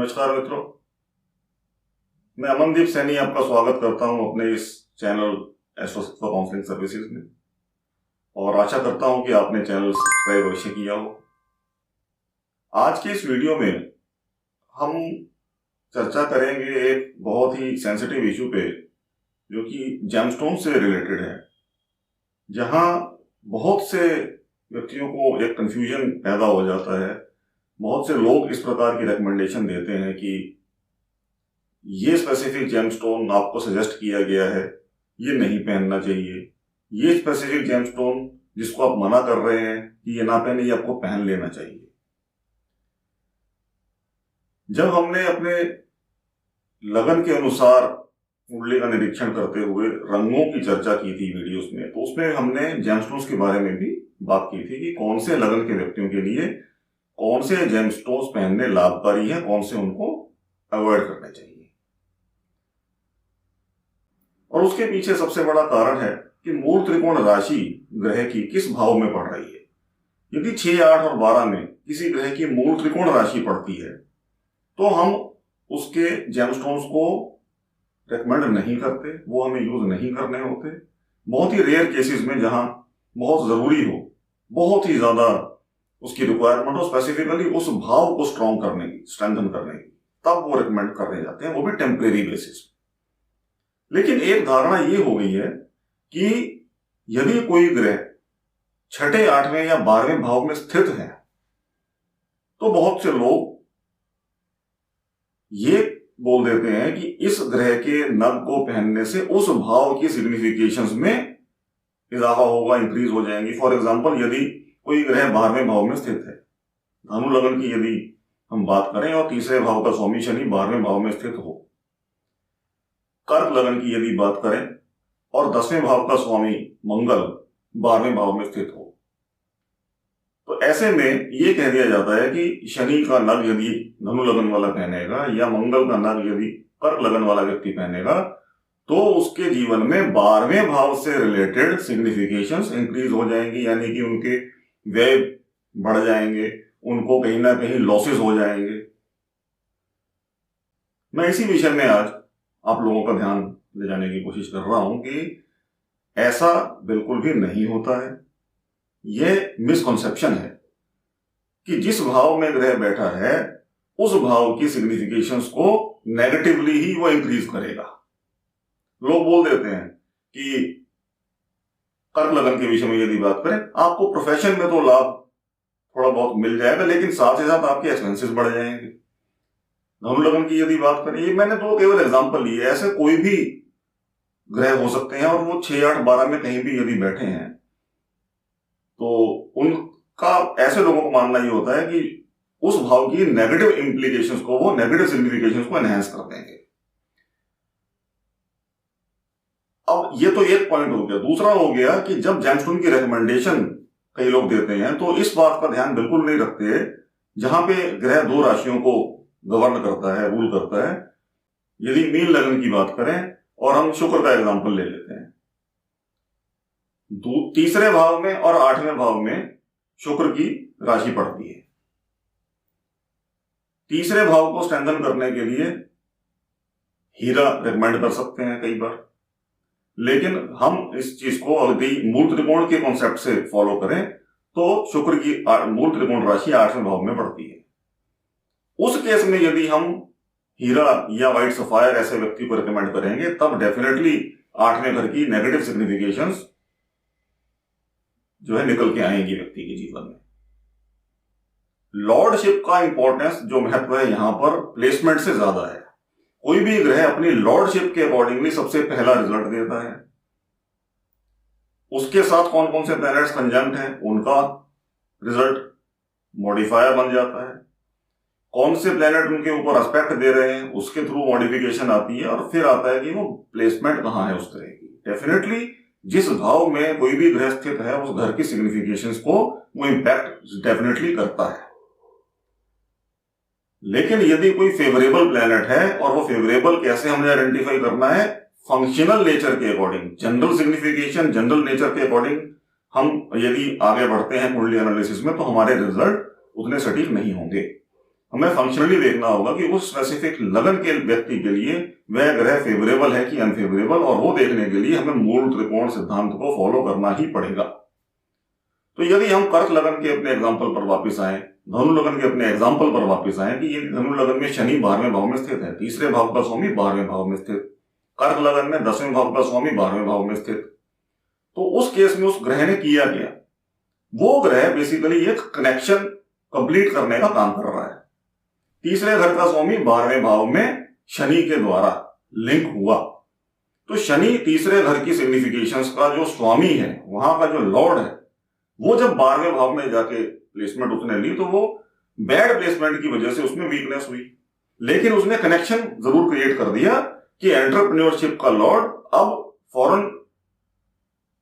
नमस्कार मित्रों, मैं अमनदीप सैनी आपका स्वागत करता हूं अपने इस चैनल एस्ट्रो काउंसलिंग सर्विसेज में और आशा करता हूं कि आपने चैनल सब्सक्राइब अवश्य किया हो। आज के इस वीडियो में हम चर्चा करेंगे एक बहुत ही सेंसिटिव इशू पे जो कि जेमस्टोन से रिलेटेड है, जहां बहुत से व्यक्तियों को एक कंफ्यूजन पैदा हो जाता है। बहुत से लोग इस प्रकार की रिकमेंडेशन देते हैं कि ये स्पेसिफिक जेमस्टोन आपको सजेस्ट किया गया है, ये नहीं पहनना चाहिए। ये स्पेसिफिक जेमस्टोन जिसको आप मना कर रहे हैं कि ये ना पहने, ये आपको पहन लेना चाहिए। जब हमने अपने लगन के अनुसार कुंडली का निरीक्षण करते हुए रंगों की चर्चा की थी वीडियोस में, तो उसमें हमने जेमस्टोन्स के बारे में भी बात की थी कि कौन से लगन के व्यक्तियों के लिए कौन से जेमस्टोन्स पहनने लाभकारी है, कौन से उनको अवॉइड करने चाहिए। और उसके पीछे सबसे बड़ा कारण है कि मूल त्रिकोण राशि ग्रह की किस भाव में पड़ रही है। यदि 6, 8 और 12 में किसी ग्रह की मूल त्रिकोण राशि पड़ती है तो हम उसके जेमस्टोन्स को रेकमेंड नहीं करते, वो हमें यूज नहीं करने होते। बहुत ही रेयर केसेस में जहां बहुत जरूरी हो, बहुत ही ज्यादा उसकी रिक्वायरमेंट हो, स्पेसिफिकली उस भाव को स्ट्रॉन्ग करने की, स्ट्रेंथन करने की, तब वो रिकमेंड करने जाते हैं, वो भी टेम्परेरी बेसिस। लेकिन एक धारणा ये हो गई है कि यदि कोई ग्रह 6, 8वें या 12वें भाव में स्थित है तो बहुत से लोग ये बोल देते हैं कि इस ग्रह के नग को पहनने से उस भाव की सिग्निफिकेशंस में इजाफा होगा, इंक्रीज हो जाएंगी। फॉर एग्जांपल, यदि कोई ग्रह 12वें भाव में स्थित है, धनु लगन की यदि हम बात करें और तीसरे भाव का स्वामी शनि 12वें भाव में स्थित हो, कर्क लगन की यदि बात करें और 10वें भाव का स्वामी मंगल 12वें भाव में स्थित हो, तो ऐसे में ये कह दिया जाता है कि शनि का नग यदि धनु लगन वाला पहनेगा या मंगल का नग यदि कर्क लगन वाला व्यक्ति पहनेगा तो उसके जीवन में 12वें भाव से रिलेटेड सिग्निफिकेशंस इंक्रीज हो जाएंगी, यानी कि उनके व्यय बढ़ जाएंगे, उनको कहीं ना कहीं लॉसेस हो जाएंगे। मैं इसी विषय में आज आप लोगों का ध्यान ले जाने की कोशिश कर रहा हूं कि ऐसा बिल्कुल भी नहीं होता है। यह मिसकॉन्सेप्शन है कि जिस भाव में ग्रह बैठा है उस भाव की सिग्निफिकेशंस को नेगेटिवली ही वो इंक्रीज करेगा। लोग बोल देते हैं कि कर्क लगन के विषय में यदि बात करें, आपको प्रोफेशन में तो लाभ थोड़ा बहुत मिल जाएगा, लेकिन साथ ही साथ आपके एक्सपेंसेस बढ़ जाएंगे। धनु लगन की यदि बात करें, ये मैंने तो केवल एग्जांपल लिए, ऐसे कोई भी ग्रह हो सकते हैं और वो 6, 8, 12 में कहीं भी यदि बैठे हैं तो उनका ऐसे लोगों को मानना ये होता है कि उस भाव की नेगेटिव इंप्लीकेशंस को, वो नेगेटिव सिग्निफिकेशंस को एनहांस कर देंगे। अब ये तो एक पॉइंट हो गया। दूसरा हो गया कि जब जेमस्टोन की रिकमेंडेशन कई लोग देते हैं तो इस बात का ध्यान बिल्कुल नहीं रखते जहां पे ग्रह 2 राशियों को गवर्न करता है, रूल करता है। यदि मीन लगन की बात करें और हम शुक्र का एग्जांपल ले लेते हैं, तीसरे भाव में और 8वें भाव में शुक्र की राशि पड़ती है। तीसरे भाव को स्ट्रेंथन करने के लिए हीरा रिकमेंड कर सकते हैं कई बार, लेकिन हम इस चीज को अगर मूल त्रिकोण के कॉन्सेप्ट से फॉलो करें तो शुक्र की मूल त्रिकोण राशि 8वें भाव में पड़ती है। उस केस में यदि हम हीरा या व्हाइट सफायर ऐसे व्यक्ति को रिकमेंड करेंगे तब डेफिनेटली 8वें घर की नेगेटिव सिग्निफिकेशंस जो है निकल के आएंगी व्यक्ति के जीवन में। लॉर्डशिप का इंपॉर्टेंस, जो महत्व है यहां पर प्लेसमेंट से ज्यादा है। कोई भी ग्रह अपनी लॉर्डशिप के अकॉर्डिंगली सबसे पहला रिजल्ट देता है। उसके साथ कौन कौन से प्लैनेट्स कंजंक्ट हैं उनका रिजल्ट मॉडिफायर बन जाता है। कौन से प्लैनेट उनके ऊपर एस्पेक्ट दे रहे हैं उसके थ्रू मॉडिफिकेशन आती है, और फिर आता है कि वो प्लेसमेंट कहां है उस तरह की। डेफिनेटली जिस भाव में कोई भी ग्रह स्थित है उस घर की सिग्निफिकेशंस को वो इंपैक्ट डेफिनेटली करता है। लेकिन यदि कोई फेवरेबल प्लैनेट है, और वो फेवरेबल कैसे हमने आइडेंटिफाई करना है, फंक्शनल नेचर के according, general signification, general nature के अकॉर्डिंग हम यदि आगे बढ़ते हैं कुंडली एनालिसिस में तो हमारे रिजल्ट उतने सटीक नहीं होंगे। हमें फंक्शनली देखना होगा कि उस स्पेसिफिक लगन के व्यक्ति के लिए वह ग्रह फेवरेबल है कि अनफेवरेबल, और वो देखने के लिए हमें मूल त्रिकोण सिद्धांत को फॉलो करना ही पड़ेगा। तो यदि हम कर्क लगन के अपने एग्जाम्पल पर वापस आए, धनु लगन के अपने एग्जाम्पल पर वापस आए कि ये धनु लगन में शनि 12वें भाव में स्थित है, तीसरे भाव का स्वामी 12वें भाव में स्थित, कर्क लगन में 10वें भाव का स्वामी 12वें भाव में स्थित, तो उस केस में उस ग्रह ने किया क्या? वो ग्रह बेसिकली एक कनेक्शन कंप्लीट करने का काम कर रहा है। तीसरे घर का स्वामी 12वें भाव में शनि के द्वारा लिंक हुआ, तो शनि तीसरे घर की सिग्निफिकेशंस का जो स्वामी है, वहां का जो लॉर्ड है, वो जब 12वें भाव में जाके प्लेसमेंट उसने ली तो वो बैड प्लेसमेंट की वजह से उसमें वीकनेस हुई, लेकिन उसने कनेक्शन जरूर क्रिएट कर दिया कि एंटरप्रेन्योरशिप का लॉर्ड अब फॉरेन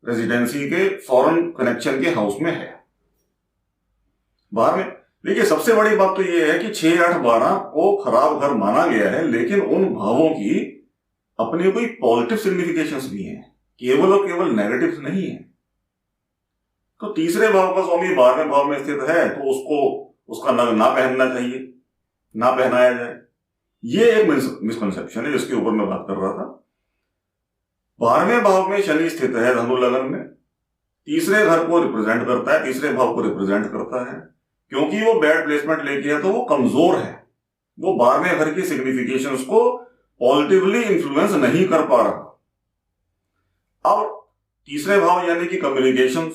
रेजिडेंसी के फॉरेन कनेक्शन के हाउस में है 12वें। देखिए सबसे बड़ी बात तो ये है कि 6, 8, 12 को खराब घर माना गया है, लेकिन उन भावों की अपनी कोई पॉजिटिव सिग्निफिकेशंस भी हैं, केवल और केवल नेगेटिव्स नहीं है। तो तीसरे भाव का स्वामी 12वें भाव में स्थित है तो उसको उसका नग ना पहनना चाहिए, ना पहनाया जाए। ये एक मिसकंसेप्शन है जिसके ऊपर मैं बात कर रहा था। 12वें भाव में शनि स्थित है धनु लगन में, तीसरे घर को रिप्रेजेंट करता है, तीसरे भाव को रिप्रेजेंट करता है। क्योंकि वो बैड प्लेसमेंट लेके है तो वो कमजोर है, वो 12वें घर की सिग्निफिकेशंस को पॉजिटिवली इंफ्लुएंस नहीं कर पा रहा। अब तीसरे भाव यानी कि कम्युनिकेशंस,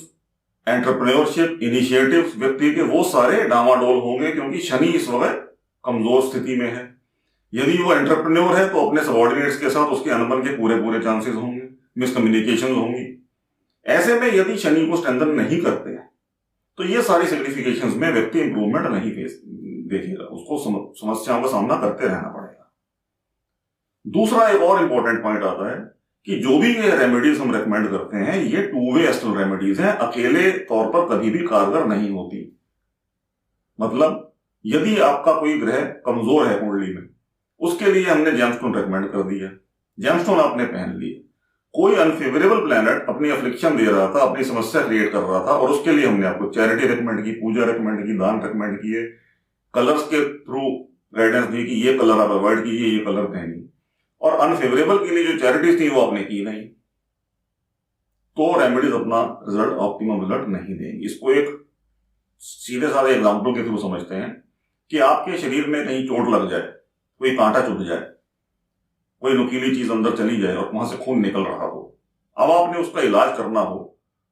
एंटरप्रेन्योरशिप, इनिशिएटिव्स व्यक्ति के वो सारे डामाडोल होंगे क्योंकि शनि इस वक्त कमजोर स्थिति में है। यदि वो एंटरप्रेन्योर है तो अपने सबऑर्डिनेट्स के साथ उसके अनबन के पूरे चांसेस होंगे, मिसकम्युनिकेशन होंगी। ऐसे में यदि शनि को स्ट्रेंथन नहीं करते हैं तो ये सारी सिग्निफिकेशंस में व्यक्ति इंप्रूवमेंट नहीं देखेगा, उसको समस्याओं का सामना करते रहना पड़ेगा। दूसरा एक और इंपॉर्टेंट पॉइंट आता है कि जो भी ये रेमेडीज हम रेकमेंड करते हैं ये 2 वे एस्ट्रल रेमेडीज हैं, अकेले तौर पर कभी भी कारगर नहीं होती। मतलब यदि आपका कोई ग्रह कमजोर है कुंडली में, उसके लिए हमने जेमस्टोन रेकमेंड कर दिया, जेमस्टोन आपने पहन लिए। कोई अनफेवरेबल प्लैनेट अपनी अफ्लिक्शन दे रहा था, अपनी समस्या क्रिएट कर रहा था, और उसके लिए हमने आपको चैरिटी रेकमेंड की, पूजा रेकमेंड की, दान रेकमेंड किए, कलर्स के थ्रू गाइडेंस दी कि ये कलर आप अवॉइड कीजिए, ये कलर पहनिए, और अनफेवरेबल के लिए जो चैरिटीज थी वो आपने की नहीं, तो रेमेडीज अपना रिजल्ट, ऑप्टिमम रिजल्ट नहीं देंगे। इसको एक सीधे साधे एग्जाम्पल के थ्रू समझते हैं कि आपके शरीर में कहीं चोट लग जाए, कोई कांटा चुभ जाए, कोई नुकीली चीज अंदर चली जाए और वहां से खून निकल रहा हो, अब आपने उसका इलाज करना हो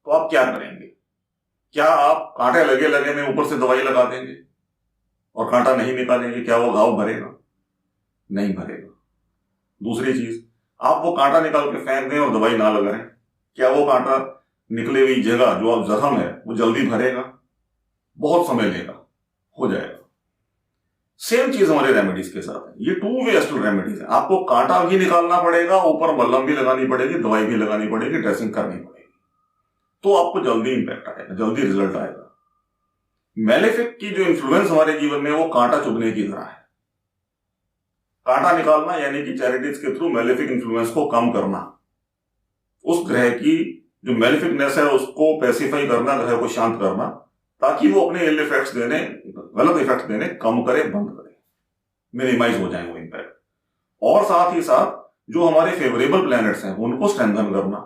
तो आप क्या करेंगे? क्या आप कांटे लगे लगे में ऊपर से दवाई लगा देंगे और कांटा नहीं निकालेंगे? क्या वो घाव भरेगा? नहीं भरेगा। दूसरी चीज, आप वो कांटा निकाल के फेंक दें और दवाई ना लगाएं, क्या वो कांटा निकले हुई जगह जो आप जख्म है वो जल्दी भरेगा? बहुत समय लेगा, हो जाएगा। सेम चीज हमारे रेमेडीज के साथ है, ये 2 वे एस्ट्रल रेमेडीज है। आपको कांटा भी निकालना पड़ेगा, ऊपर मलहम भी लगानी पड़ेगी, दवाई भी लगानी पड़ेगी, ड्रेसिंग करनी पड़ेगी, तो आपको जल्दी इंपैक्ट आएगा, जल्दी रिजल्ट आएगा। मेलेफिक की जो इन्फ्लुएंस हमारे जीवन में वो कांटा चुभने की तरह है। कांटा निकालना यानी कि चैरिटीज के थ्रू मेलेफिक इन्फ्लुएंस को कम करना, उस ग्रह की जो मेलेफिकनेस है उसको पैसिफाई करना, ग्रह को शांत करना, ताकि वो अपने इल इफेक्ट्स देने, गलत इफेक्ट देने कम करे, बंद करे, मिनिमाइज हो जाए वो इंपैक्ट। और साथ ही साथ जो हमारे फेवरेबल प्लैनेट्स हैं उनको स्ट्रेंथन करना,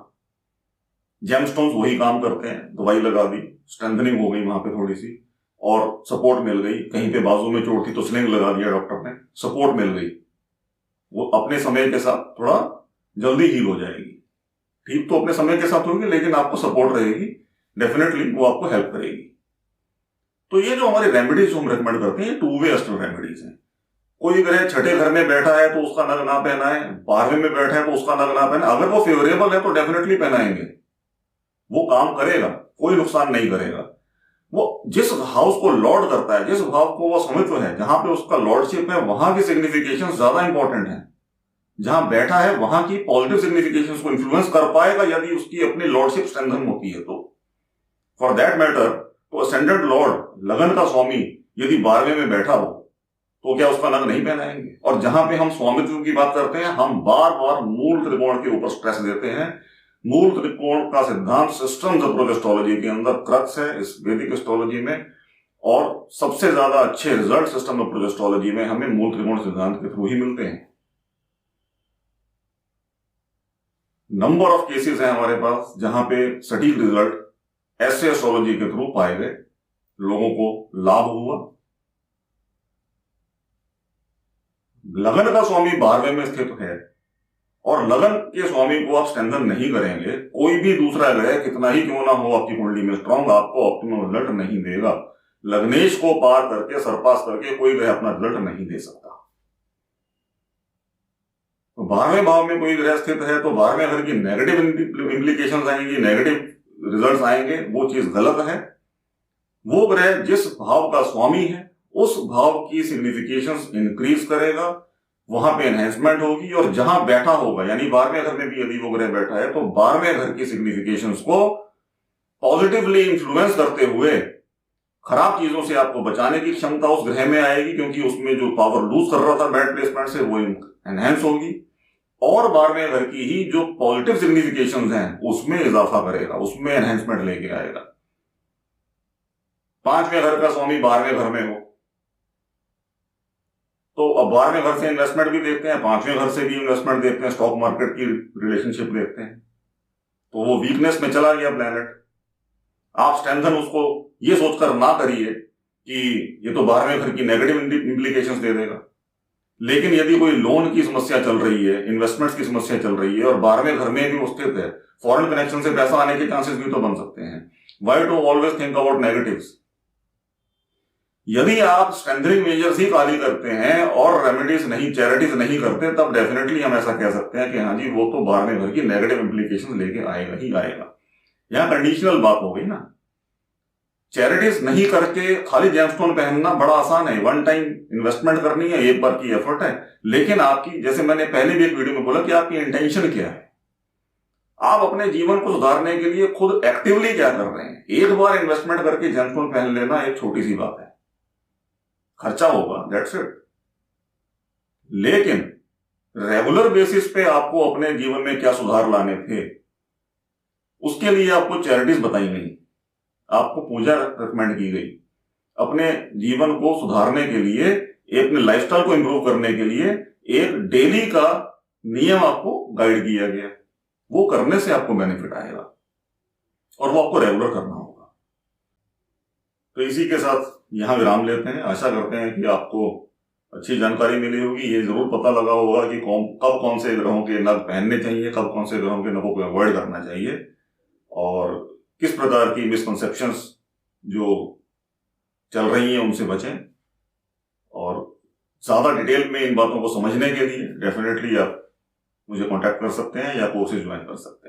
जेमस्टोन्स वही काम करते हैं। दवाई लगा दी, स्ट्रेंथनिंग हो गई वहां पे थोड़ी सी, और सपोर्ट मिल गई। कहीं पे बाजू में चोट थी तो स्लिंग लगा दिया डॉक्टर ने, सपोर्ट मिल गई, वो अपने समय के साथ थोड़ा जल्दी हील हो जाएगी। ठीक तो अपने समय के साथ होगी, लेकिन आपको सपोर्ट रहेगी, डेफिनेटली वो आपको हेल्प करेगी। तो ये जो हमारी रेमेडीज हम रेकमेंड करते हैं 2 वे एस्ट्रल रेमेडीज हैं। कोई ग्रह छठे घर में बैठा है तो उसका नग ना पहनाए, 12वें में बैठा है तो उसका नग ना पहनाए। अगर वो फेवरेबल है तो डेफिनेटली पहनाएंगे, वो काम करेगा, कोई नुकसान नहीं करेगा। वो जिस हाउस को लॉर्ड करता है, जिस भाव को वो स्वामित्व है, जहां पे उसका लॉर्डशिप है, वहां की सिग्निफिकेशन ज्यादा इंपॉर्टेंट है। जहां बैठा है वहां की पॉजिटिव सिग्निफिकेशन को इन्फ्लुएंस कर पाएगा यदि उसकी अपनी लॉर्डशिप स्ट्रेंथन होती है तो। फॉर दैट मैटर, तो असेंडेंट लॉर्ड लगन का स्वामी यदि 12वें में बैठा हो तो क्या उसका नग नहीं पहनाएंगे? और जहां पे हम स्वामित्व की बात करते हैं, हम बार बार मूल त्रिकोण के ऊपर स्ट्रेस देते हैं। मूल त्रिकोण का सिद्धांत सिस्टम्स अप्रोच एस्ट्रोलॉजी के अंदर क्रक्स है, इस वैदिक एस्ट्रोलॉजी में और सबसे ज्यादा अच्छे रिजल्ट सिस्टम ऑफ प्रोजेस्ट्रोलॉजी में हमें मूल त्रिकोण सिद्धांत के थ्रू ही मिलते हैं। नंबर ऑफ केसेस हैं हमारे पास जहां पे सटीक रिजल्ट ऐसे एस्ट्रोलॉजी के थ्रू पाए गए, लोगों को लाभ हुआ। लगन का स्वामी 12वें में स्थित है और लगन के स्वामी को आप स्ट्रेंथन नहीं करेंगे, कोई भी दूसरा ग्रह कितना ही क्यों ना हो आपकी कुंडली में स्ट्रांग, आपको ऑप्टिमम रिजल्ट नहीं देगा। लग्नेश को पार करके, सरपास करके कोई ग्रह अपना रिजल्ट नहीं दे सकता। तो 12वें भाव में कोई ग्रह स्थित है तो 12वें घर की नेगेटिव इंप्लीकेशंस आएंगी, नेगेटिव रिजल्ट्स आएंगे, वो चीज गलत है। वो ग्रह जिस भाव का स्वामी है उस भाव की सिग्निफिकेशंस इंक्रीज करेगा, वहां पे एनहेंसमेंट होगी, और जहां बैठा होगा यानी 12वें घर में भी यदि वो ग्रह बैठा है तो 12वें घर की सिग्निफिकेशंस को पॉजिटिवली इंफ्लुएंस करते हुए खराब चीजों से आपको बचाने की क्षमता उस ग्रह में आएगी, क्योंकि उसमें जो पावर लूज कर रहा था बैड प्लेसमेंट से वो एनहेंस होगी, और 12वें घर की ही जो पॉजिटिव सिग्निफिकेशंस हैं उसमें इजाफा करेगा, उसमें एनहेंसमेंट लेके आएगा। 5वें घर का स्वामी 12वें घर में हो तो अब 12वें घर से इन्वेस्टमेंट भी देखते हैं, 5वें घर से भी इन्वेस्टमेंट देखते हैं, स्टॉक मार्केट की रिलेशनशिप देखते हैं, तो वो वीकनेस में चला गया प्लैनेट। आप स्ट्रेंथन उसको ये सोचकर ना करिए कि ये तो 12वें घर की नेगेटिव इंप्लीकेशंस दे देगा, लेकिन यदि कोई लोन की समस्या चल रही है, इन्वेस्टमेंट्स की समस्या चल रही है और 12वें घर में भी वो स्थित है, फॉरेन कनेक्शन से पैसा आने के चांसेस भी तो बन सकते हैं। Why to always think about negatives. यदि आप स्ट्रेंथनिंग मेजर्स ही खाली करते हैं और रेमेडीज नहीं, चैरिटीज नहीं करते, तब डेफिनेटली हम ऐसा कह सकते हैं कि हाँ जी वो तो 12वें घर की नेगेटिव इंप्लीकेशन लेके आएगा ही आएगा। यहां कंडीशनल बात हो गई ना। चैरिटीज नहीं करके खाली जेमस्टोन पहनना बड़ा आसान है, वन टाइम इन्वेस्टमेंट करनी है, एक बार की एफर्ट है, लेकिन आपकी, जैसे मैंने पहले भी एक वीडियो में बोला कि आपकी इंटेंशन क्या है, आप अपने जीवन को सुधारने के लिए खुद एक्टिवली क्या कर रहे हैं। एक बार इन्वेस्टमेंट करके जेमस्टोन पहन लेना एक छोटी सी बात है, खर्चा होगा, दैट्स इट, लेकिन रेगुलर बेसिस पे आपको अपने जीवन में क्या सुधार लाने थे, उसके लिए आपको चैरिटीज बताई गई, आपको पूजा रिकमेंड की गई, अपने जीवन को सुधारने के लिए, अपने लाइफस्टाइल को इंप्रूव करने के लिए एक डेली का नियम आपको गाइड किया गया। वो करने से आपको बेनिफिट आएगा और वो आपको रेगुलर करना होगा। तो इसी के साथ यहां विराम लेते हैं। आशा करते हैं कि आपको अच्छी जानकारी मिली होगी। ये जरूर पता लगा होगा कि कब कौन से ग्रहों के नग पहनने चाहिए, कब कौन से ग्रहों के नगों को अवॉइड करना चाहिए, और किस प्रकार की मिसकंसेप्शंस जो चल रही हैं उनसे बचें। और ज्यादा डिटेल में इन बातों को समझने के लिए डेफिनेटली आप मुझे कांटेक्ट कर सकते हैं या कोर्सेज ज्वाइन कर सकते हैं।